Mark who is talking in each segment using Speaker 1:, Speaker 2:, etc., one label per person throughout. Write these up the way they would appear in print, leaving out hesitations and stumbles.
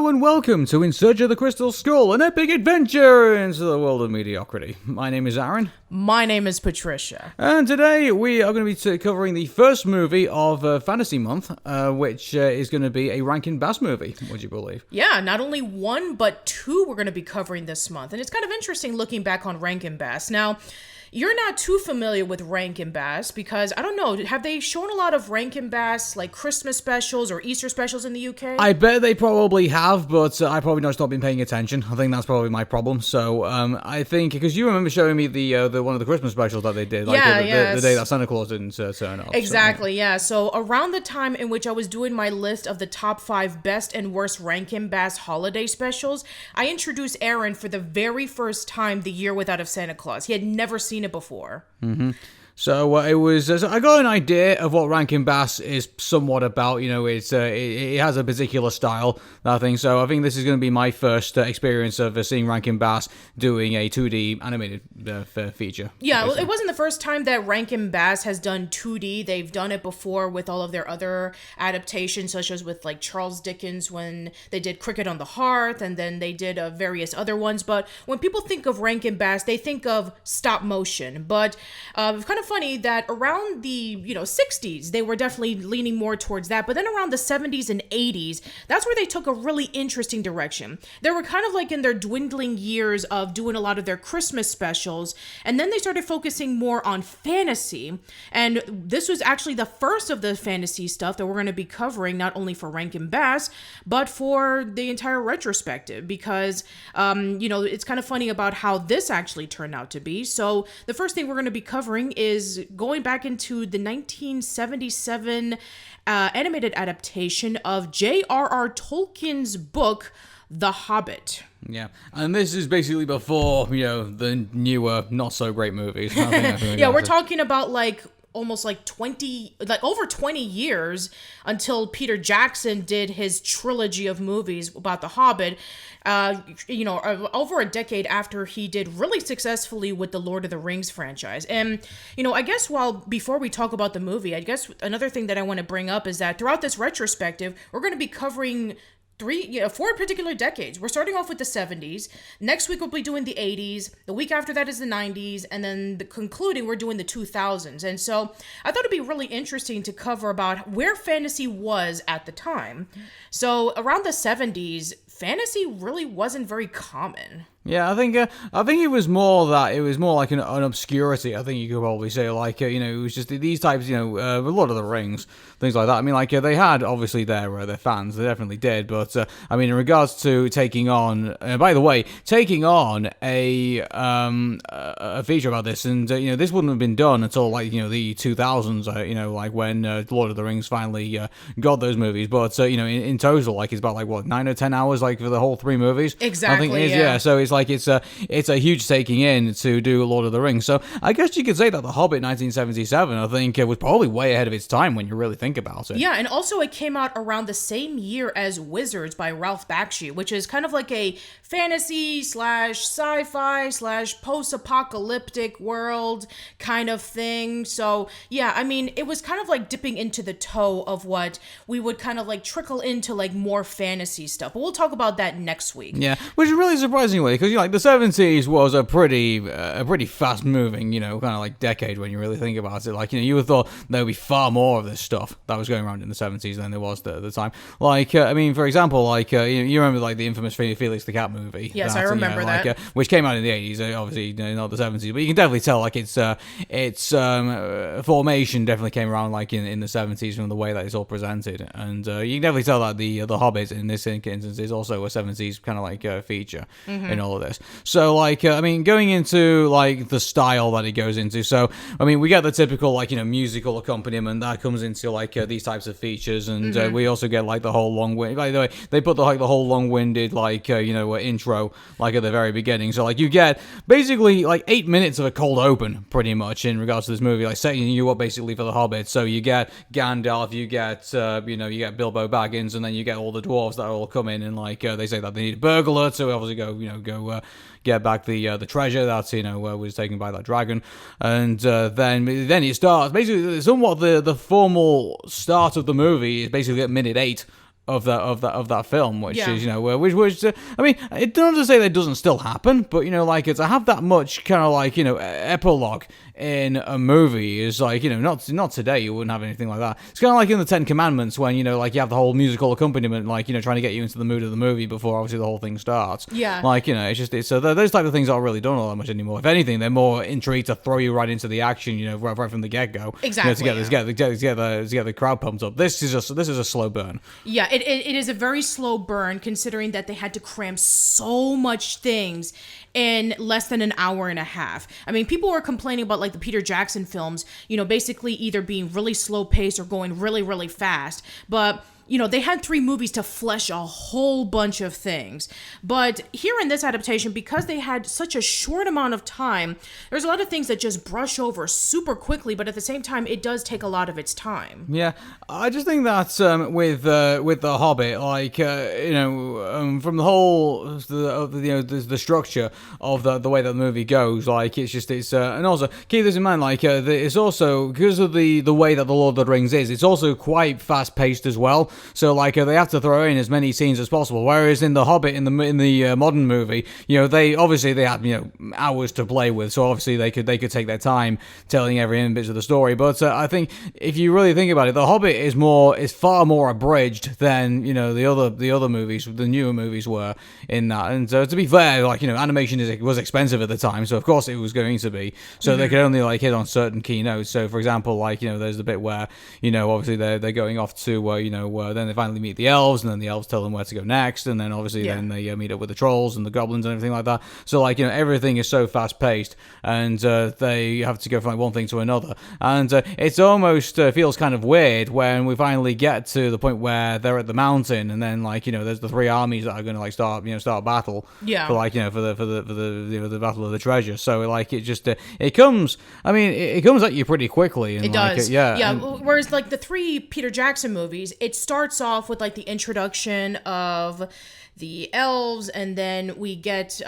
Speaker 1: and welcome to In Search of the Crystal Skull, an epic adventure into the world of mediocrity. My name is Aaron.
Speaker 2: My name is Patricia.
Speaker 1: And today we are going to be covering the first movie of Fantasy Month, which is going to be a Rankin Bass movie, would you believe?
Speaker 2: Yeah, not only one, but two we're going to be covering this month. And it's kind of interesting looking back on Rankin Bass. Now, you're not too familiar with Rankin Bass because, I don't know, have they shown a lot of Rankin Bass, like Christmas specials or Easter specials in the UK?
Speaker 1: I bet they probably have, but I probably just not been paying attention. I think that's probably my problem. So I think, because you remember showing me the one of the Christmas specials that they did, like the day that Santa Claus didn't turn up.
Speaker 2: Exactly, yeah. So around the time in which I was doing my list of the top 5 best and worst Rankin Bass holiday specials, I introduced Aaron for the very first time The Year Without a Santa Claus. He had never seen it before.
Speaker 1: Mm-hmm. So it was. So I got an idea of what Rankin Bass is somewhat about. You know, it has a particular style, that thing. So I think this is going to be my first experience of seeing Rankin Bass doing a 2D animated feature.
Speaker 2: Yeah, well, it wasn't the first time that Rankin Bass has done 2D. They've done it before with all of their other adaptations, such as with like Charles Dickens when they did Cricket on the Hearth, and then they did various other ones. But when people think of Rankin Bass, they think of stop motion. But it's kind of funny that around the 60s they were definitely leaning more towards that, but then around the 70s and 80s, that's where they took a really interesting direction. They were kind of like in their dwindling years of doing a lot of their Christmas specials, and then they started focusing more on fantasy, and this was actually the first of the fantasy stuff that we're going to be covering, not only for Rankin Bass but for the entire retrospective, because it's kind of funny about how this actually turned out to be. So the first thing we're going to be covering is going back into the 1977 animated adaptation of J.R.R. Tolkien's book, The Hobbit.
Speaker 1: Yeah, and this is basically before, the newer, not so great movies.
Speaker 2: Yeah, we're talking about almost over 20 years until Peter Jackson did his trilogy of movies about The Hobbit, over a decade after he did really successfully with the Lord of the Rings franchise. And, I guess before we talk about the movie, I guess another thing that I want to bring up is that throughout this retrospective, we're going to be covering 4 particular decades. We're starting off with the 70s. Next week we'll be doing the 80s. The week after that is the 90s. And then concluding, we're doing the 2000s. And so I thought it'd be really interesting to cover about where fantasy was at the time. So around the 70s, fantasy really wasn't very common.
Speaker 1: Yeah, I think it was more like an obscurity. I think you could probably say, it was just these types, Lord of the Rings, things like that. I mean, they had obviously their fans, they definitely did. But in regards to taking on, by the way, a feature about this, and this wouldn't have been done until the 2000s. When Lord of the Rings finally got those movies. But in total, it's about 9 or 10 hours for the whole 3 movies.
Speaker 2: Exactly.
Speaker 1: I think it is, yeah. So it's a huge taking in to do Lord of the Rings. So I guess you could say that The Hobbit 1977, I think, was probably way ahead of its time when you really think about it.
Speaker 2: Yeah, and also it came out around the same year as Wizards by Ralph Bakshi, which is kind of like a fantasy / sci-fi / post-apocalyptic world kind of thing. So yeah, it was kind of dipping into the toe of what we would kind of trickle into more fantasy stuff. But we'll talk about that next week.
Speaker 1: Yeah, which is really surprising, because the 70s was a pretty fast moving, kind of decade when you really think about it. You would have thought there would be far more of this stuff that was going around in the 70s than there was at the time. For example, you remember the infamous Felix the Cat movie.
Speaker 2: Yes, I remember that.
Speaker 1: Which came out in the 80s, obviously not the 70s, but you can definitely tell its formation definitely came around in the 70s from the way that it's all presented, and you can definitely tell that the Hobbit in this instance is also a 70s kind of feature in all of this. So going into the style that it goes into. So we get the typical musical accompaniment that comes into these types of features, and we also get the whole long-winded. By the way, they put the whole long-winded intro at the very beginning. So you get basically 8 minutes of a cold open pretty much in regards to this movie, setting you up basically for the Hobbit. So you get Gandalf, you get you get Bilbo Baggins, and then you get all the dwarves that all come in, and they say that they need a burglar to obviously go get back the treasure that was taken by that dragon, and then it starts basically somewhat the formal start of the movie is basically at minute 8 of that film, which
Speaker 2: Yeah.
Speaker 1: is, which I mean, it's not to say that it doesn't still happen, but to have that much kind of epilogue in a movie is not today. You wouldn't have anything like that. It's kind of like in the Ten Commandments when you have the whole musical accompaniment, trying to get you into the mood of the movie before obviously the whole thing starts.
Speaker 2: Yeah.
Speaker 1: Those type of things aren't really done all that much anymore. If anything, they're more intrigued to throw you right into the action, right from the get go.
Speaker 2: Exactly.
Speaker 1: To get the crowd pumped up. This is a slow burn.
Speaker 2: Yeah, it is a very slow burn considering that they had to cram so much things in less than an hour and a half. I mean, people were complaining about the Peter Jackson films, basically either being really slow paced or going really, really fast. But they had 3 movies to flesh a whole bunch of things. But here in this adaptation, because they had such a short amount of time, there's a lot of things that just brush over super quickly, but at the same time, it does take a lot of its time.
Speaker 1: Yeah, I just think that with The Hobbit, from the whole, the structure of the way that the movie goes, and also keep this in mind, it's also, because of the way that The Lord of the Rings is, it's also quite fast-paced as well. So they have to throw in as many scenes as possible. Whereas in The Hobbit, in the modern movie, they had hours to play with. So obviously they could take their time telling every bit of the story. But I think if you really think about it, The Hobbit is far more abridged than the other movies, the newer movies were in that. And to be fair, animation was expensive at the time, so of course it was going to be. So they could only hit on certain key notes. So for example, there's the bit where obviously they're going off to then they finally meet the elves, and then the elves tell them where to go next, and then obviously then they meet up with the trolls and the goblins and everything like that. So everything is so fast paced, and they have to go from one thing to another, and it's almost feels kind of weird when we finally get to the point where they're at the mountain, and then there's the 3 armies that are going to start battle for the battle of the treasure. So it comes at you pretty quickly, and
Speaker 2: it does. Whereas the 3 Peter Jackson movies, it starts off with the introduction of the elves, and then we get the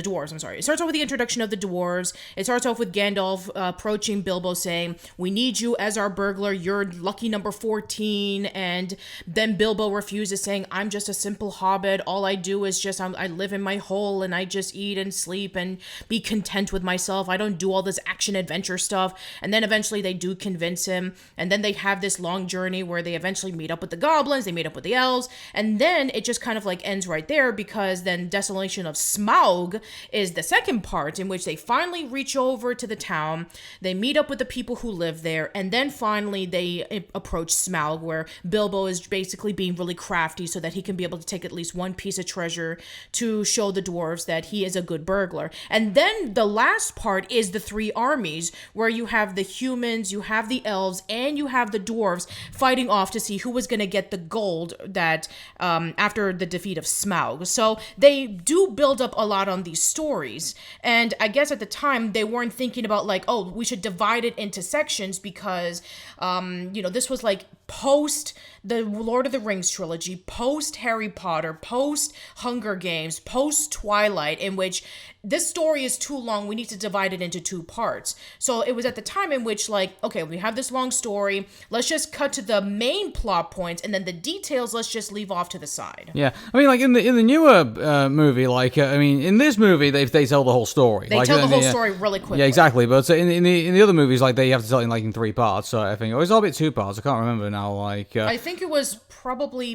Speaker 2: dwarves. I'm sorry. It starts off with the introduction of the dwarves. It starts off with Gandalf approaching Bilbo, saying, "We need you as our burglar. You're lucky number 14." And then Bilbo refuses, saying, "I'm just a simple hobbit. All I do is I live in my hole, and I just eat and sleep and be content with myself. I don't do all this action adventure stuff." And then eventually they do convince him, and then they have this long journey where they eventually meet up with the goblins, they meet up with the elves, and then it just kind of ends right there, because then Desolation of Smaug is the second part, in which they finally reach over to the town, they meet up with the people who live there, and then finally they approach Smaug, where Bilbo is basically being really crafty so that he can be able to take at least one piece of treasure to show the dwarves that he is a good burglar. And then the last part is the 3 armies, where you have the humans, you have the elves, and you have the dwarves fighting off to see who was going to get the gold that after the defeat of Smaug. So they do build up a lot on these stories, and I guess at the time they weren't thinking about we should divide it into sections, because this was post the Lord of the Rings trilogy, post Harry Potter, post Hunger Games, post Twilight, in which this story is too long, we need to divide it into 2 parts. So it was at the time in which okay, we have this long story, let's just cut to the main plot points, and then the details let's just leave off to the side.
Speaker 1: Yeah, I mean in the newer movie, in this movie they tell the whole story.
Speaker 2: They tell the whole story really quickly.
Speaker 1: Yeah, exactly. But in the other movies, they have to tell it in 3 parts. So I think it was all a bit 2 parts. I can't remember now.
Speaker 2: I think it was probably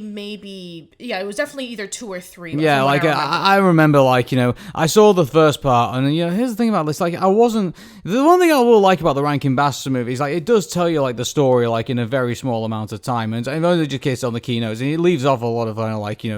Speaker 2: it was definitely either 2 or 3.
Speaker 1: Yeah, I remember I saw the first part, and here's the thing about this, I wasn't, the one thing I will like about the Rankin Bass movies, it does tell you the story in a very small amount of time, and it only just gets on the keynotes, and it leaves off a lot of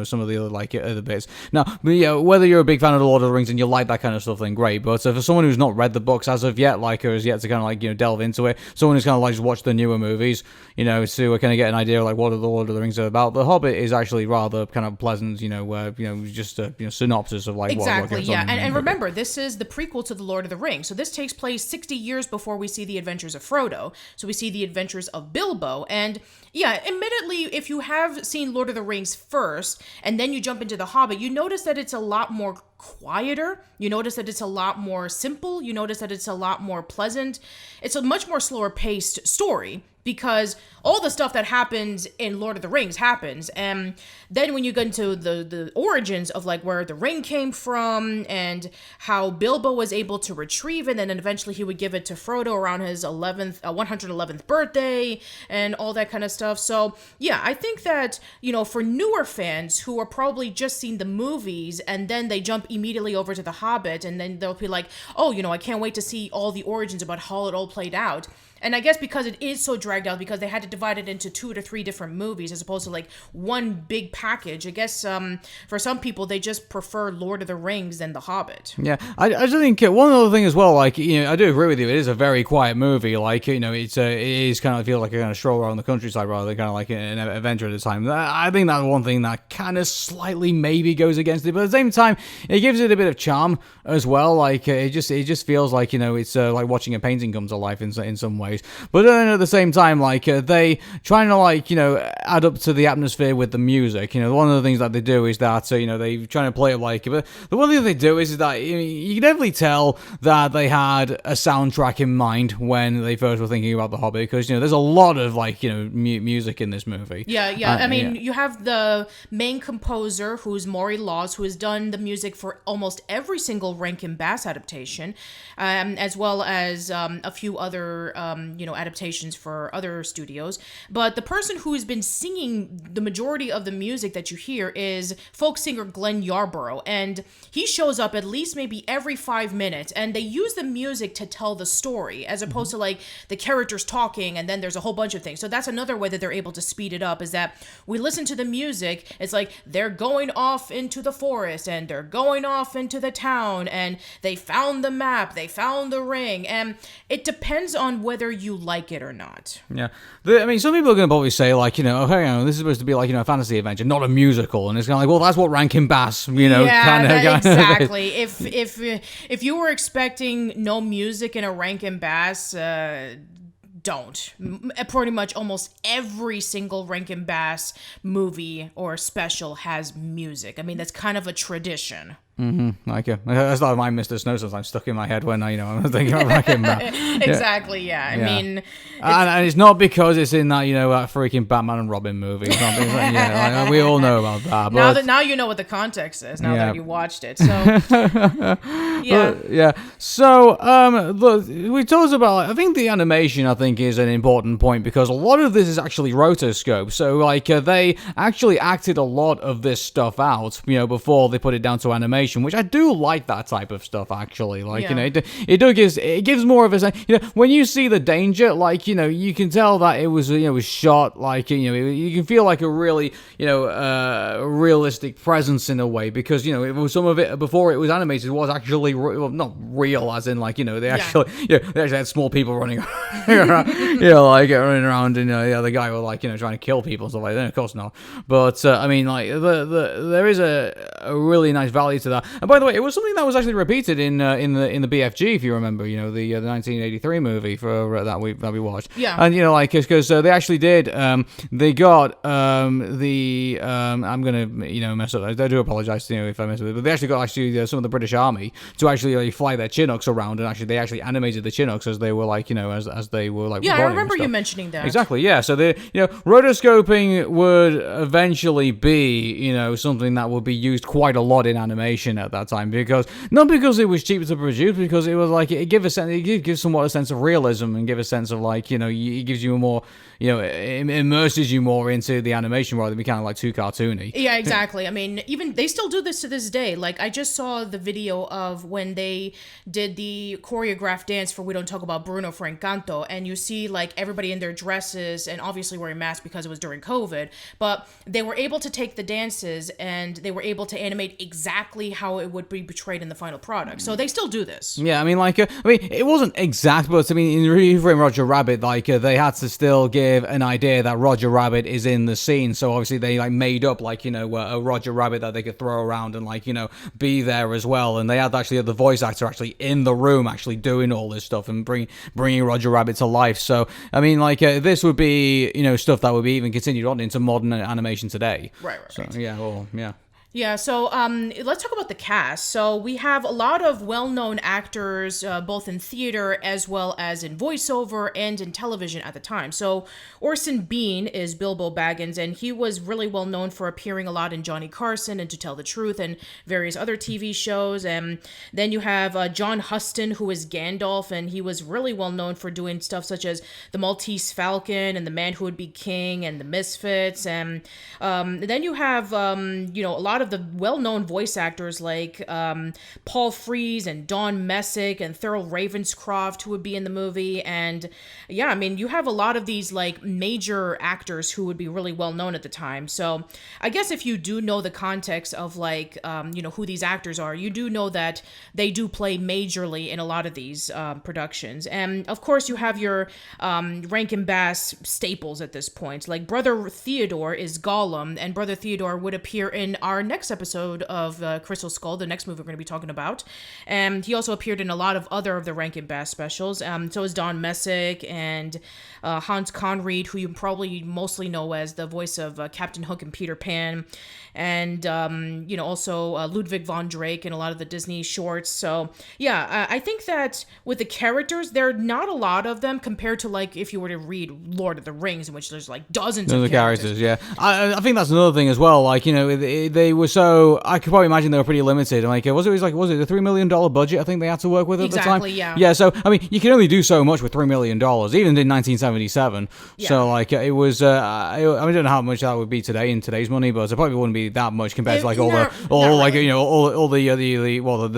Speaker 1: some of the other other bits. Now, whether you're a big fan of the Lord of the Rings and you like that kind of stuff, then great. But for someone who's not read the books as of yet, or has yet to kind of delve into it, someone who's kind of just watched the newer movies, to kind of get an idea of what the Lord of the Rings are about, The Hobbit is actually rather kind of pleasant, just a synopsis of what goes on.
Speaker 2: And remember, this is the prequel to the Lord of the Rings, so this takes place 60 years before we see the adventures of Frodo. So we see the adventures of Bilbo, and admittedly, if you have seen Lord of the Rings first and then you jump into The Hobbit, you notice that it's a lot more quieter. You notice that it's a lot more simple. You notice that it's a lot more pleasant. It's a much more slower paced story, because all the stuff that happens in Lord of the Rings happens. And then when you get into the origins of like where the ring came from and how Bilbo was able to retrieve it, and then eventually he would give it to Frodo around his 111th birthday and all that kind of stuff. So yeah, I think that, for newer fans who are probably just seen the movies and then they jump immediately over to The Hobbit, and then they'll be like, oh, I can't wait to see all the origins about how it all played out. And I guess because it is so dragged out, because they had to divide it into 2 to 3 different movies as opposed to like one big package, I guess for some people, they just prefer Lord of the Rings than The Hobbit.
Speaker 1: Yeah, I just think one other thing as well, like, I do agree with you, it is a very quiet movie, like, it is kind of feels like a kind of stroll around the countryside rather than kind of like an adventure at a time. I think that's one thing that kind of slightly maybe goes against it, but at the same time, it gives it a bit of charm as well, like, it just feels like, it's like watching a painting come to life in some ways. But then at the same time, like, they trying to, like, add up to the atmosphere with the music. One of the things that they do is that, they trying to play it like, but the one thing they do is that you can definitely tell that they had a soundtrack in mind when they first were thinking about The Hobbit, because, there's a lot of, like, music in this movie.
Speaker 2: Yeah. You have the main composer, who's Maury Laws, who has done the music for almost every single Rankin Bass adaptation, as well as a few other adaptations for other studios. But the person who has been singing the majority of the music that you hear is folk singer Glenn Yarborough, and he shows up at least maybe every 5 minutes, and they use the music to tell the story as opposed to like the characters talking and then there's a whole bunch of things. So that's another way that they're able to speed it up, is that we listen to the music, it's like they're going off into the forest and they're going off into the town and they found the map, they found the ring, and it depends on whether you like it or not.
Speaker 1: Yeah. Some people are going to probably say, like, this is supposed to be like, a fantasy adventure, not a musical. And it's kind of like, well, that's what Rankin Bass,
Speaker 2: exactly. If you were expecting no music in a Rankin Bass, don't. Pretty much almost every single Rankin Bass movie or special has music. That's kind of a tradition.
Speaker 1: That's like my Mr. Snow sometimes stuck in my head when I'm thinking about Rankin Bass.
Speaker 2: Exactly, yeah.
Speaker 1: And it's not because it's in that, that freaking Batman and Robin movie. Or something. We all know about that. But
Speaker 2: now you know what the context is, now that you watched it. So, yeah.
Speaker 1: So, look, we talked about, I think the animation, is an important point, because a lot of this is actually rotoscope. So, like, they actually acted a lot of this stuff out, before they put it down to animation, which I do like that type of stuff, actually. Like, it gives more of a, when you see the danger, like, you can tell that it was, was shot, like, you can feel like a really, realistic presence in a way, because, it was some of it, before it was animated, was actually, not real, as in, like, they actually, they actually had small people running around, running around, and, the guy was, like, trying to kill people and stuff like that. Of course not. But, there is a really nice value to that. And by the way, it was something that was actually repeated in the BFG, if you remember, the 1983 movie for that we watched.
Speaker 2: Yeah.
Speaker 1: And because they actually did. They got I'm gonna mess up. I do apologize if I mess up it, but they actually got some of the British Army to actually fly their Chinooks around, and they actually animated the Chinooks as they were as they were like.
Speaker 2: Yeah, I remember you mentioning that.
Speaker 1: Exactly. Yeah. So the rotoscoping would eventually be something that would be used quite a lot in animation at that time, not because it was cheap to produce, because it was like it gives somewhat a sense of realism, and give a sense of like it gives you a more it immerses you more into the animation rather than be kind of like too cartoony.
Speaker 2: Yeah, exactly. Even they still do this to this day. Like, I just saw the video of when they did the choreographed dance for We Don't Talk About Bruno for Encanto, and you see like everybody in their dresses and obviously wearing masks because it was during COVID, but they were able to take the dances and they were able to animate exactly how it would be portrayed in the final product. So they still do this.
Speaker 1: Yeah, it wasn't exact, but in Reframe Roger Rabbit, like they had to still give an idea that Roger Rabbit is in the scene. So obviously they like made up like a Roger Rabbit that they could throw around and like be there as well. And they had actually the voice actor actually in the room actually doing all this stuff and bringing Roger Rabbit to life. So this would be stuff that would be even continued on into modern animation today.
Speaker 2: Right.
Speaker 1: So yeah.
Speaker 2: Yeah, so let's talk about the cast. So we have a lot of well-known actors, both in theater as well as in voiceover and in television at the time. So Orson Bean is Bilbo Baggins, and he was really well known for appearing a lot in Johnny Carson and To Tell the Truth and various other TV shows. And then you have John Huston, who is Gandalf, and he was really well known for doing stuff such as The Maltese Falcon and The Man Who Would Be King and The Misfits. And then you have, a lot of the well-known voice actors like Paul Frees and Don Messick and Thurl Ravenscroft, who would be in the movie. And yeah, I mean, you have a lot of these like major actors who would be really well known at the time. So I guess if you do know the context of like, who these actors are, you do know that they do play majorly in a lot of these productions. And of course, you have your Rankin Bass staples at this point. Like Brother Theodore is Gollum, and Brother Theodore would appear in our next episode of Crystal Skull, the next movie we're going to be talking about. And he also appeared in a lot of other of the Rankin Bass specials. So is Don Messick and Hans Conried, who you probably mostly know as the voice of Captain Hook and Peter Pan. And, also Ludwig von Drake and a lot of the Disney shorts. So, yeah, I think that with the characters, there are not a lot of them compared to, like, if you were to read Lord of the Rings, in which there's, like, dozens of characters.
Speaker 1: Yeah. I think that's another thing as well. Like, they were so... I could probably imagine they were pretty limited. Like, was it a $3 million budget I think they had to work with at the time?
Speaker 2: Exactly, yeah.
Speaker 1: Yeah, so, I mean, you can only do so much with $3 million, even in 1977. Yeah. So, like, it was... I don't know how much that would be today in today's money, but it probably wouldn't be that much compared to like all the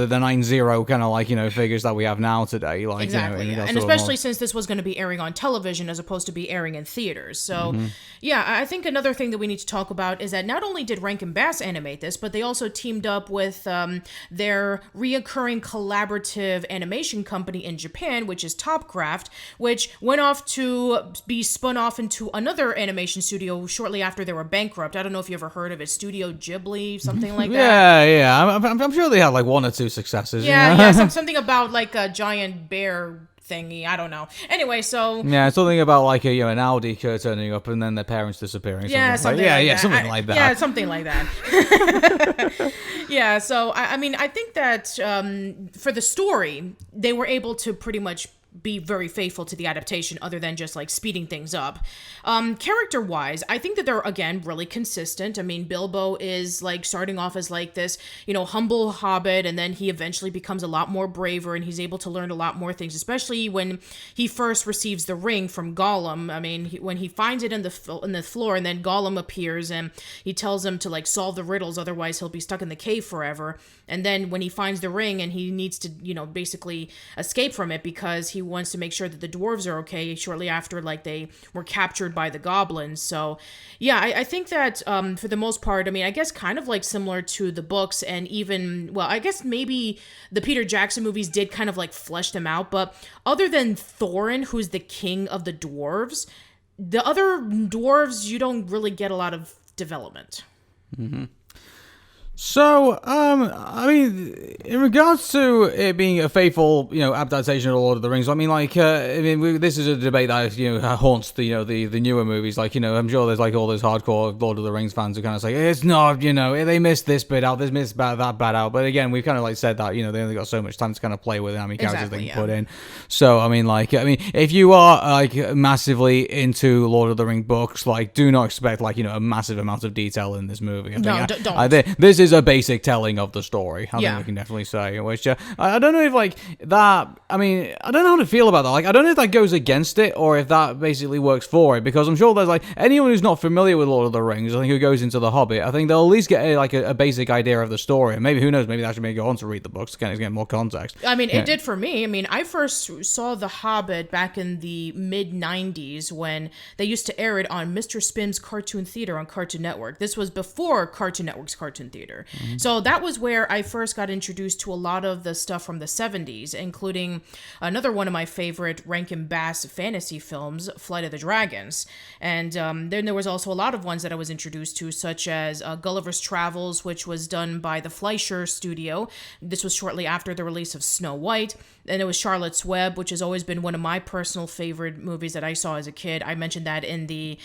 Speaker 1: 9-0 kind of figures that we have now today. Like
Speaker 2: exactly, and especially since this was going to be airing on television as opposed to be airing in theaters. So yeah, I think another thing that we need to talk about is that not only did Rankin Bass animate this, but they also teamed up with their reoccurring collaborative animation company in Japan, which is Topcraft, which went off to be spun off into another animation studio shortly after they were bankrupt. I don't know if you ever heard of it, Studio Ghibli, something like that.
Speaker 1: Yeah. I'm sure they had like one or two successes.
Speaker 2: Yeah, something about like a giant bear thingy. I don't know. Anyway, so
Speaker 1: yeah, something about like an Audi turning up and then their parents disappearing. Something like that.
Speaker 2: Yeah, something like that. Yeah, so I mean, I think that for the story, they were able to pretty much be very faithful to the adaptation other than just like speeding things up. Character wise, I think that they're again really consistent. I mean, Bilbo is like starting off as like this, humble hobbit, and then he eventually becomes a lot more braver and he's able to learn a lot more things, especially when he first receives the ring from Gollum. I mean, when he finds it in the floor and then Gollum appears and he tells him to like solve the riddles, otherwise he'll be stuck in the cave forever. And then when he finds the ring and he needs to, basically escape from it because he wants to make sure that the dwarves are okay shortly after like they were captured by the goblins. So yeah, I think that for the most part, I mean, I guess kind of like similar to the books, and even, well, I guess maybe the Peter Jackson movies did kind of like flesh them out, but other than Thorin, who's the king of the dwarves, the other dwarves, you don't really get a lot of development.
Speaker 1: Mm-hmm. So, I mean, in regards to it being a faithful, adaptation of Lord of the Rings, I mean, like, this is a debate that, haunts the newer movies. Like, I'm sure there's like all those hardcore Lord of the Rings fans who kind of say, it's not, they missed this bit out, they missed that bit out. But again, we've kind of like said that, they only got so much time to kind of play with how many characters they can put in. So, I mean, if you are like massively into Lord of the Rings books, like, do not expect like, a massive amount of detail in this movie.
Speaker 2: Don't.
Speaker 1: This is a basic telling of the story. I think we can definitely say. Which I don't know if like that. I mean, I don't know how to feel about that. Like, I don't know if that goes against it or if that basically works for it. Because I'm sure there's like anyone who's not familiar with Lord of the Rings, I think who goes into the Hobbit, I think they'll at least get a basic idea of the story. And maybe who knows? Maybe they actually may go on to read the books to kind of get more context.
Speaker 2: I mean, it did for me. I mean, I first saw the Hobbit back in the mid '90s when they used to air it on Mr. Spim's Cartoon Theater on Cartoon Network. This was before Cartoon Network's Cartoon Theater. Mm-hmm. So that was where I first got introduced to a lot of the stuff from the 70s, including another one of my favorite Rankin Bass fantasy films, Flight of the Dragons. And then there was also a lot of ones that I was introduced to, such as Gulliver's Travels, which was done by the Fleischer Studio. This was shortly after the release of Snow White. And it was Charlotte's Web, which has always been one of my personal favorite movies that I saw as a kid. I mentioned that in the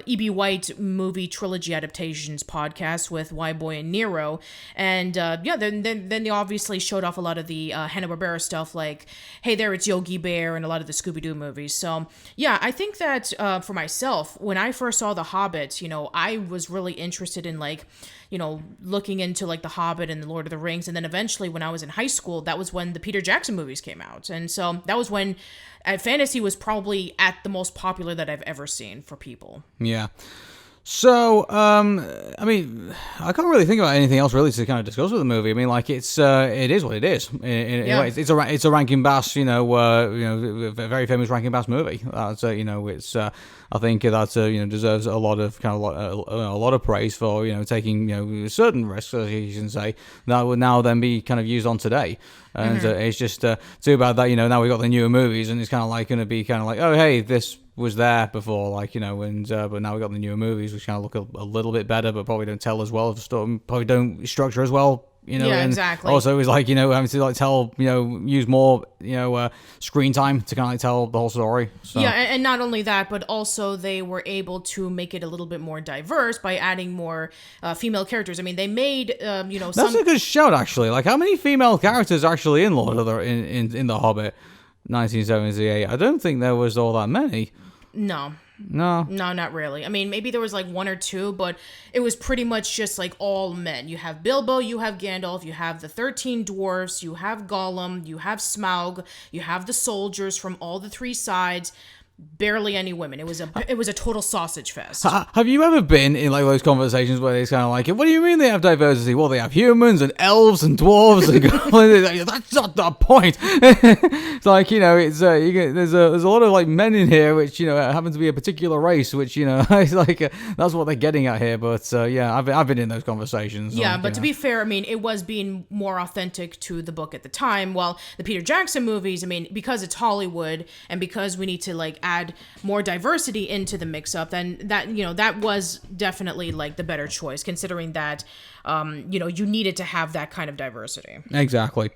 Speaker 2: E.B. White movie trilogy adaptations podcast. cast with Y-Boy and Nero. And then they obviously showed off a lot of the Hanna-Barbera stuff, like Hey There, It's Yogi Bear, and a lot of the Scooby-Doo movies. So yeah, I think that for myself, when I first saw The Hobbit, I was really interested in looking into like The Hobbit and The Lord of the Rings. And then eventually when I was in high school, that was when the Peter Jackson movies came out. And so that was when fantasy was probably at the most popular that I've ever seen for people.
Speaker 1: Yeah. So, I mean, I can't really think about anything else really to kind of discuss with the movie. I mean, like it is what it is. It's a Rankin Bass, a very famous Rankin Bass movie. That's I think that deserves a lot of praise for taking certain risks, as you can say, that would now then be kind of used on today. And it's just too bad that now we got the newer movies and it's kind of like going to be kind of like, oh hey, this was there before, but now we got the newer movies which kind of look a little bit better, but probably don't tell as well, probably don't structure as well.
Speaker 2: Exactly.
Speaker 1: Also, it's like having to tell use more screen time to kind of tell the whole story. So.
Speaker 2: Yeah, and not only that, but also they were able to make it a little bit more diverse by adding more female characters. I mean, they made
Speaker 1: That's a good shout, actually. Like, how many female characters are actually in Lord of the in The Hobbit, 1978? I don't think there was all that many.
Speaker 2: No, not really. I mean, maybe there was like one or two, but it was pretty much just like all men. You have Bilbo, you have Gandalf, you have the 13 dwarfs, you have Gollum, you have Smaug, you have the soldiers from all the three sides. Barely any women. It was a total sausage fest.
Speaker 1: Have you ever been in like those conversations where it's kind of like, what do you mean they have diversity? Well, they have humans and elves and dwarves and goblins. That's not the point. It's like there's a lot of like men in here which happen to be a particular race, which it's like that's what they're getting at here. But I've been in those conversations.
Speaker 2: Yeah, but to be fair, I mean, it was being more authentic to the book at the time. While the Peter Jackson movies, I mean, because it's Hollywood and because we need to like add more diversity into the mix-up, then that was definitely like the better choice, considering that you needed to have that kind of diversity.
Speaker 1: Exactly.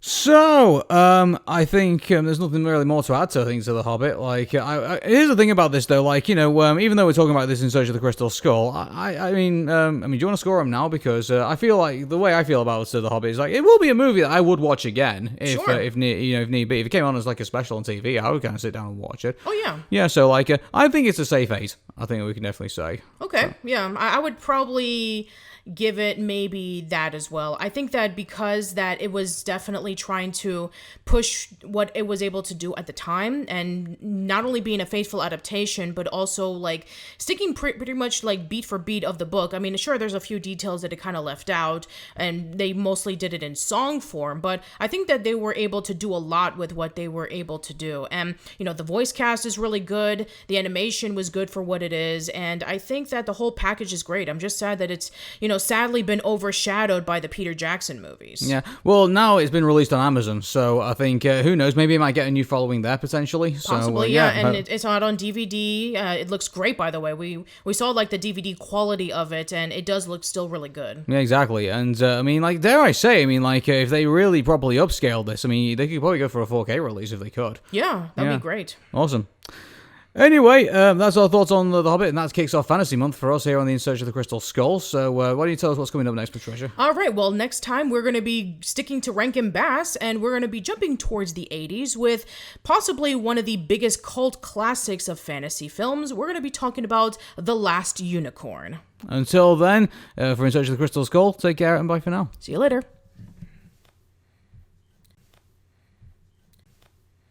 Speaker 1: So, I think there's nothing really more to add to things to The Hobbit. Like, here's the thing about this, though. Like, even though we're talking about this in Search of the Crystal Skull, I mean, do you want to score them now? Because I feel like the way I feel about The Hobbit is like it will be a movie that I would watch again if need be. If it came on as like a special on TV, I would kind of sit down and watch it.
Speaker 2: Oh yeah.
Speaker 1: Yeah. So like, I think it's a safe 8. I think we can definitely say.
Speaker 2: Okay.
Speaker 1: So.
Speaker 2: Yeah, I would probably give it maybe that as well. I think that because that it was definitely trying to push what it was able to do at the time, and not only being a faithful adaptation, but also like sticking pretty much like beat for beat of the book. I mean, sure, there's a few details that it kind of left out, and they mostly did it in song form, but I think that they were able to do a lot with what they were able to do. And the voice cast is really good, the animation was good for what it is, and I think that the whole package is great. I'm just sad that it's sadly been overshadowed by the Peter Jackson movies.
Speaker 1: Yeah, well, now it's been released on Amazon, so I think, who knows, maybe it might get a new following there, potentially.
Speaker 2: Possibly, so, and it's out on DVD. It looks great, by the way. We saw, like, the DVD quality of it, and it does look still really good.
Speaker 1: Yeah, exactly, and, I mean, like, dare I say, I mean, like, if they really properly upscaled this, I mean, they could probably go for a 4K release if they could.
Speaker 2: Yeah, that'd be great.
Speaker 1: Awesome. Anyway, that's our thoughts on The Hobbit, and that kicks off Fantasy Month for us here on the In Search of the Crystal Skull. So why don't you tell us what's coming up next, Patricia?
Speaker 2: All right, well, next time we're going to be sticking to Rankin Bass, and we're going to be jumping towards the 80s with possibly one of the biggest cult classics of fantasy films. We're going to be talking about The Last Unicorn.
Speaker 1: Until then, for In Search of the Crystal Skull, take care and bye for now.
Speaker 2: See you later.